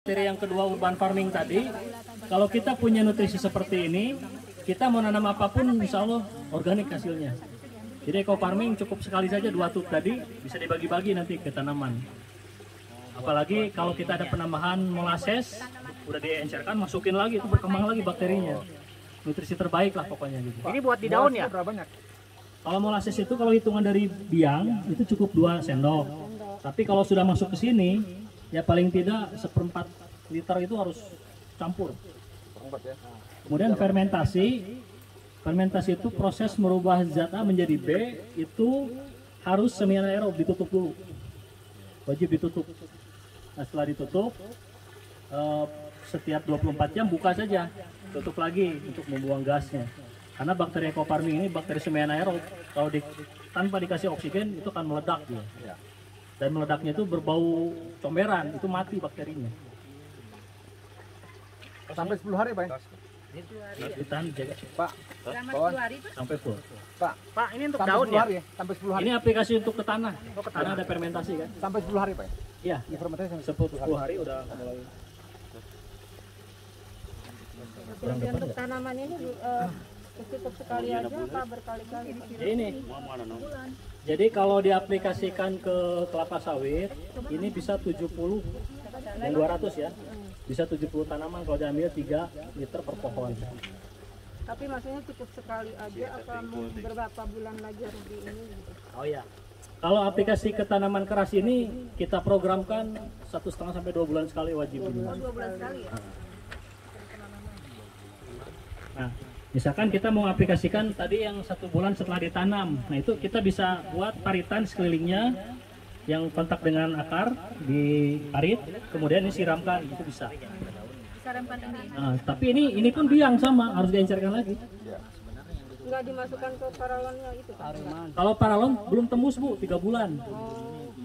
Materi yang kedua urban farming tadi, kalau kita punya nutrisi seperti ini, kita mau nanam apapun insya Allah organik hasilnya. Jadi eco farming cukup sekali saja 2 tub tadi bisa dibagi-bagi nanti ke tanaman. Apalagi kalau kita ada penambahan molasses, udah diencerkan, masukin lagi itu berkembang lagi bakterinya. Nutrisi terbaik lah pokoknya gitu. Ini buat di daun ya? Berapa banyak? Kalau molasses itu kalau hitungan dari biang itu cukup 2 sendok. Tapi kalau sudah masuk ke sini, ya paling tidak 1/4 liter itu harus campur. Kemudian fermentasi itu proses merubah zat A menjadi B itu harus semi anaerob, ditutup dulu. Wajib ditutup. Nah, setelah ditutup setiap 24 jam buka saja, tutup lagi untuk membuang gasnya. Karena bakteri eco farming ini bakteri semi anaerob, kalau tanpa dikasih oksigen itu akan meledak dia. Dan meledaknya itu berbau comberan, itu mati bakterinya. Sampai 10 hari, Pak. Ditahan jaga. Pak, Selama 10 hari itu Sampai full. Pak, ini untuk sampai daun 10 ya? hari ya? Sampai 10 hari. Ini aplikasi untuk ke tanah. Oh, ke Karena tanah. ada fermentasi kan. Sampai 10 hari, Pak. Iya, Ya, fermentasi sampai 10 hari udah mulai. jadi untuk tanaman ini cukup sekali aja apa berkali-kali? Ini. Jadi kalau diaplikasikan ke kelapa sawit, ini bisa 70 dan 200 ya. Bisa 70 tanaman kalau diambil 3 liter per pohon. Tapi maksudnya cukup sekali aja apa mau berapa bulan lagi harus di ini? Gitu? Oh ya. Kalau aplikasi ke tanaman keras ini kita programkan 1,5 sampai 2 bulan sekali wajib. 2 bulan sekali ya? Nah, misalkan kita mau aplikasikan tadi yang 1 bulan setelah ditanam. Nah, itu kita bisa buat paritan sekelilingnya yang kontak dengan akar di parit, kemudian disiramkan, itu bisa. Disarankan ini Nah, tapi ini pun biang sama, harus diencerkan lagi. nggak dimasukkan ke paralonnya itu? Kalau paralon belum tembus Bu, 3 bulan.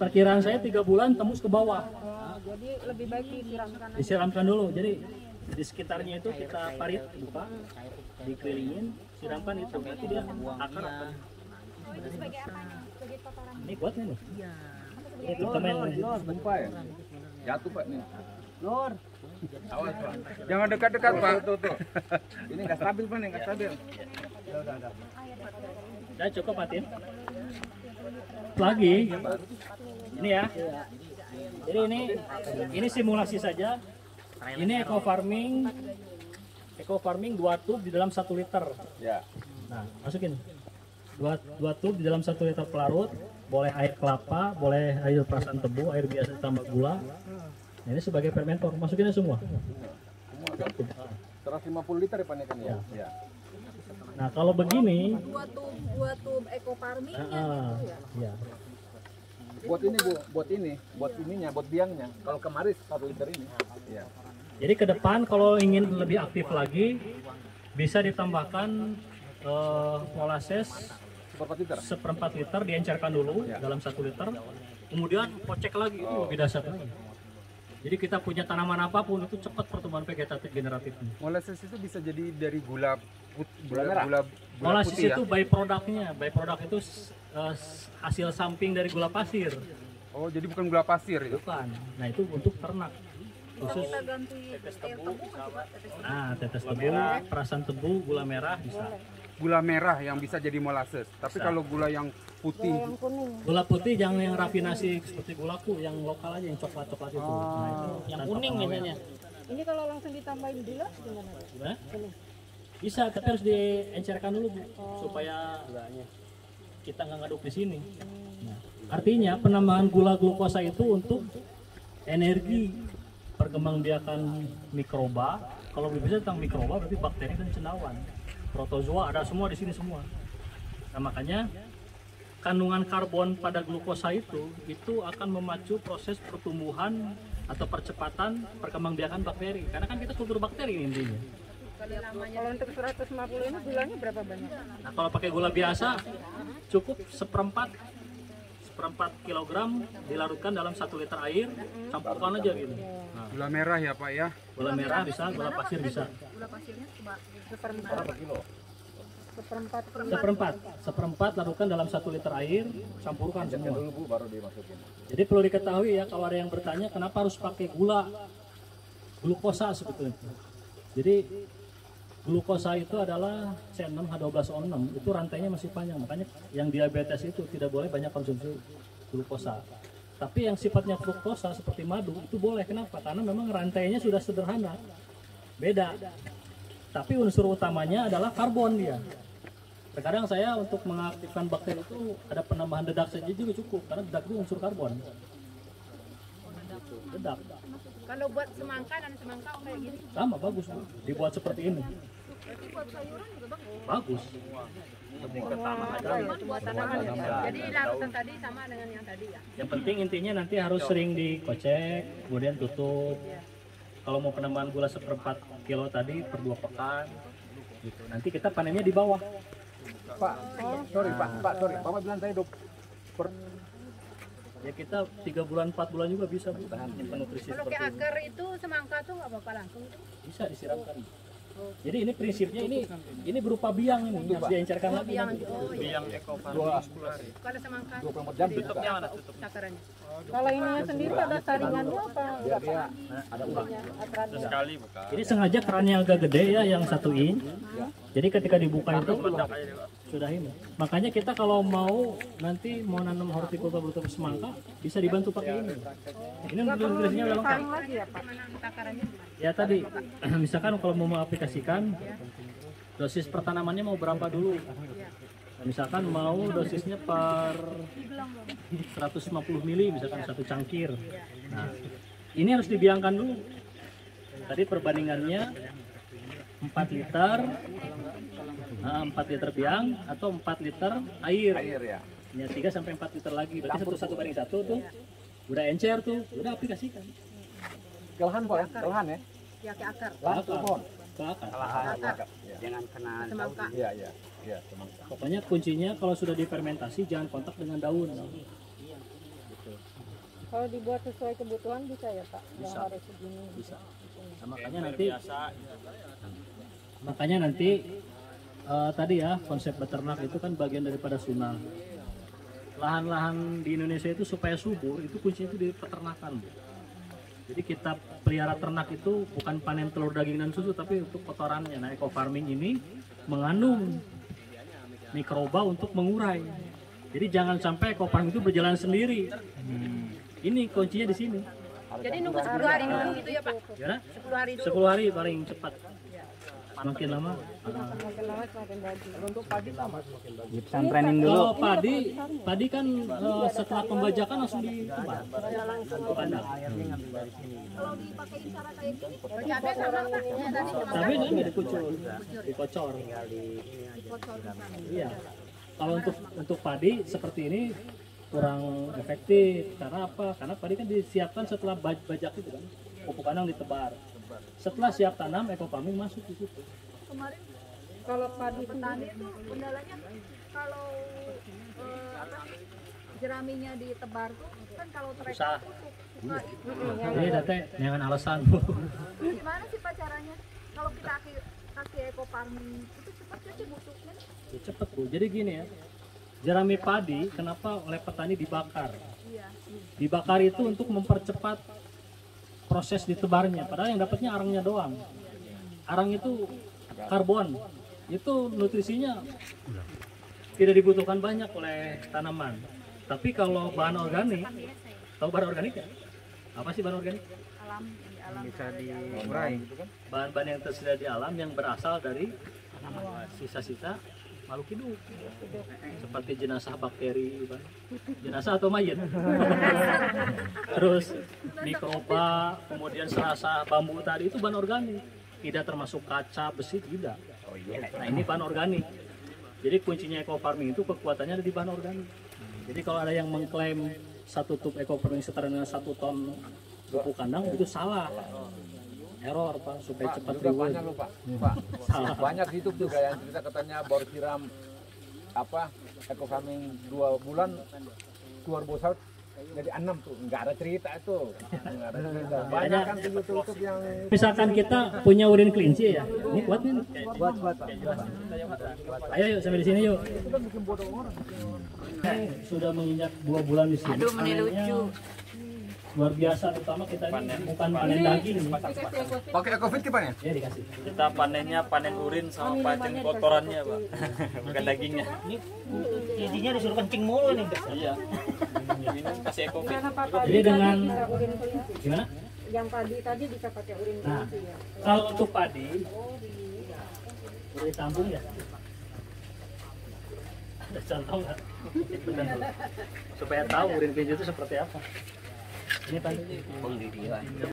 Perkiraan saya 3 bulan tembus ke bawah. Jadi lebih baik disiramkan aja. Disiramkan dulu. Jadi di sekitarnya itu kita parit buka, dikelilingin, siramkan itu nanti dia akar akan. Ini buatnya nih. Ini temen nih. Gempa ya? Jatuh, Pak, nih. Lur. Awas, Pak. Jangan dekat-dekat, Pak. Tuh. Ini nggak stabil, Pak, nggak stabil. Udah cukup Matin. Lagi. Ini ya. Jadi ini simulasi saja. Ini eco farming 2 tub di dalam 1 liter. Ya. Nah, masukin. 2 tub di dalam 1 liter pelarut. Boleh air kelapa, boleh air perasan tebu, air biasa tambah gula. Nah, ini sebagai fermentor, masukinnya semua. 150 liter ya, Pak, kan ya? Ya. Nah, kalau begini, Dua tub eco farmingnya ya. Buat ini, Bu, buat ininya, buat biangnya. Kalau kemarin 1 liter ini. Ya. Jadi ke depan kalau ingin lebih aktif lagi, bisa ditambahkan molasses 1/4 liter diencerkan dulu dalam 1 liter, kemudian kocek lagi itu lebih dahsyat lagi. Jadi kita punya tanaman apapun itu cepat pertumbuhan vegetatif generatifnya. Molasses itu bisa jadi dari gula Molasses putih ya? itu byproduct itu hasil samping dari gula pasir, Oh, jadi bukan gula pasir itu. bukan. Nah itu untuk ternak khusus. kita ganti Tetes air tebu, tebu coba tetes tebu. nah tetes tebu, perasan tebu, gula merah bisa. Gula merah yang bisa jadi molasses. Tapi kalau gula yang putih, Yang kuning. Gula putih jangan yang rafinasi seperti gulaku, yang lokal aja, yang coklat-coklat itu. Nah, itu Yang tanpa kuning pengawet. biasanya. Ini kalau langsung ditambahin gula gimana? Gimana? Bisa, tapi harus diencerkan dulu Bu, supaya kita nggak ngaduk di sini. Nah, artinya penambahan gula glukosa itu untuk energi perkembangbiakan mikroba. Kalau bisa tentang mikroba berarti bakteri dan cendawan. Protozoa ada semua di sini semua. Nah, makanya kandungan karbon pada glukosa itu akan memacu proses pertumbuhan atau percepatan perkembangbiakan bakteri. Karena kan kita kultur bakteri ini intinya. Kalau untuk 150 ini gulanya berapa banyak? Nah, kalau pakai gula biasa cukup 1/4 kilogram dilarutkan dalam 1 liter air, campurkan aja gitu. Nah, gula merah ya Pak ya? gula merah bisa, gula pasir bisa. Gula pasirnya coba Seperempat larutkan dalam 1 liter air, campurkan semua. Dulu, Bu, baru dimasukin. Jadi perlu diketahui ya, kalau ada yang bertanya kenapa harus pakai gula glukosa sebetulnya. Jadi glukosa itu adalah C6H12O6, itu rantainya masih panjang, makanya yang diabetes itu tidak boleh banyak konsumsi glukosa. Tapi yang sifatnya fruktosa seperti madu itu boleh. Kenapa? Karena memang rantainya sudah sederhana, beda. Tapi unsur utamanya adalah karbon dia. Terkadang saya untuk mengaktifkan bakteri itu ada penambahan dedak saja juga cukup, karena dedak itu unsur karbon. Dedak. Kalau buat semangka dan semangka kayak gini, Sama bagus, Bu. Dibuat seperti ini. berarti buat sayuran juga bagus. Bagus. Buat tanaman ya. Jadi larutan tadi sama dengan yang tadi ya. Yang penting intinya nanti harus sering dikocek, kemudian tutup. Kalau mau penambahan gula 1/4 kilo tadi per 2 pekan, gitu. Nanti kita panennya di bawah. Pak, sorry. Bapak bilang tadi per Ya kita 3 bulan 4 bulan juga bisa, Bu. Nyimpan nutrisi Kalau seperti kayak ini. akar itu semangka tuh nggak apa-apa langsung tuh. Bisa disiramkan. Jadi ini prinsipnya ini berupa biang ini, harus diencerkan lagi. Biang nanti. oh iya. Kalau semangka 24 jam bisa. takarannya. Kalau ininya sendiri ada saringannya apa? Biar dia ada uang. Ini sengaja kerannya agak gede ya, yang 1 inch. Jadi ketika dibuka itu sudah ini. Makanya kita kalau mau nanti mau nanam hortikultura berupa semangka bisa dibantu pakai ini. Ini nutrisinya udah lengkap. Saring lagi ya Pak? Gimana takarannya? Ya tadi, misalkan kalau mau mengaplikasikan dosis pertanamannya mau berapa dulu? Nah, misalkan mau dosisnya per 150 mili, misalkan 1 cangkir. Nah, ini harus dibiangkan dulu. Tadi perbandingannya 4 liter, 4 liter biang atau 4 liter air. Air ya. Ya 3 sampai 4 liter lagi. Berarti 1:1 tuh. Udah encer tuh, udah aplikasikan. Kelahan Pak ya? Kelahan ya? Ya ke akar. Lahan ke pohon. Ke akar. Jangan kena Semangka. Iya, semangka. Pokoknya kuncinya kalau sudah difermentasi jangan kontak dengan daun. Kalau dibuat sesuai kebutuhan bisa ya Pak? Nggak Bisa. harus segini. Bisa. Nah, makanya nanti tadi ya konsep beternak itu kan bagian daripada sunnah. Lahan-lahan di Indonesia itu supaya subur itu kuncinya itu di peternakan, Bu. Jadi kita pelihara ternak itu bukan panen telur daging dan susu tapi untuk kotorannya. Nah, eco farming ini mengandung mikroba untuk mengurai. Jadi jangan sampai eco farming itu berjalan sendiri. Ini kuncinya di sini. Jadi nunggu 10 hari dulu gitu ya Pak? Ya, 10 hari dulu. 10 hari paling cepat. Makin lama. Semakin lama semakin bagus. Untuk pagi sama. pesantrenin dulu. Kalau padi kan setelah pembajakan langsung ditebar. Dipandang. Cabai sama Pak? Ya, tadi Tapi itu nggak dikucur, dikocor. Iya. Kalau untuk padi seperti ini kurang efektif. Karena apa? Karena padi kan disiapkan setelah bajak itu kan, pupuk kandang ditebar. Setelah siap tanam, eco farming masuk di situ. kemarin Kalau padi petani sendiri itu kendalanya kalau jeraminya ditebar tuh kan kalau trek Susah. suka itu Ini date dengan alasan. gimana sih Pak caranya kalau kita kasih eco farming itu cepat sih busuknya? Ya, cepet, Bu. Jadi gini ya, jerami padi kenapa oleh petani dibakar? Iya. Dibakar itu untuk mempercepat proses ditebarnya. Padahal yang dapatnya arangnya doang. Arang itu karbon. Itu nutrisinya tidak dibutuhkan banyak oleh tanaman. Tapi kalau bahan organik, tahu bahan organik ya? Apa sih bahan organik? Bisa diurai. Bahan-bahan yang tersedia di alam yang berasal dari sisa-sisa makhluk hidup, seperti jenazah bakteri, jenazah atau mayat, terus mikroba, kemudian serasa bambu tadi itu bahan organik, tidak termasuk kaca, besi, tidak. Nah ini bahan organik. Jadi kuncinya eco farming itu kekuatannya ada di bahan organik. Jadi kalau ada yang mengklaim 1 tub eco farming setara dengan 1 ton pupuk kandang itu salah. Error Pak, supaya cepat Juga reward. banyak loh Pak. Banyak di YouTube juga yang cerita katanya baru siram eco farming 2 bulan keluar bosal jadi 6 tuh. Nggak ada cerita itu. Nggak ada cerita. Banyak kan di YouTube yang Misalkan kita punya urin kelinci ya, ini kuat nih. buat Ayo yuk sampai di sini yuk. Sudah menginjak 2 bulan di sini. Aduh, meni lucu. luar biasa, terutama kita ini bukan panen daging nih. Pakai Ecovit gimana? Ya dikasih. Kita panennya panen urin sama panen kotorannya, Pak. Bukan dagingnya. Intinya disuruh kencing mulu nih. Iya. Ini kasih ekofit. Karena padi Jadi tadi dengan bisa urin kelinci. gimana? Yang padi tadi bisa pakai urin Nah, kelinci ya. kalau untuk padi, urin sambung ya. Ada contoh nggak? Supaya tahu urin kelinci itu seperti apa. Ini padi.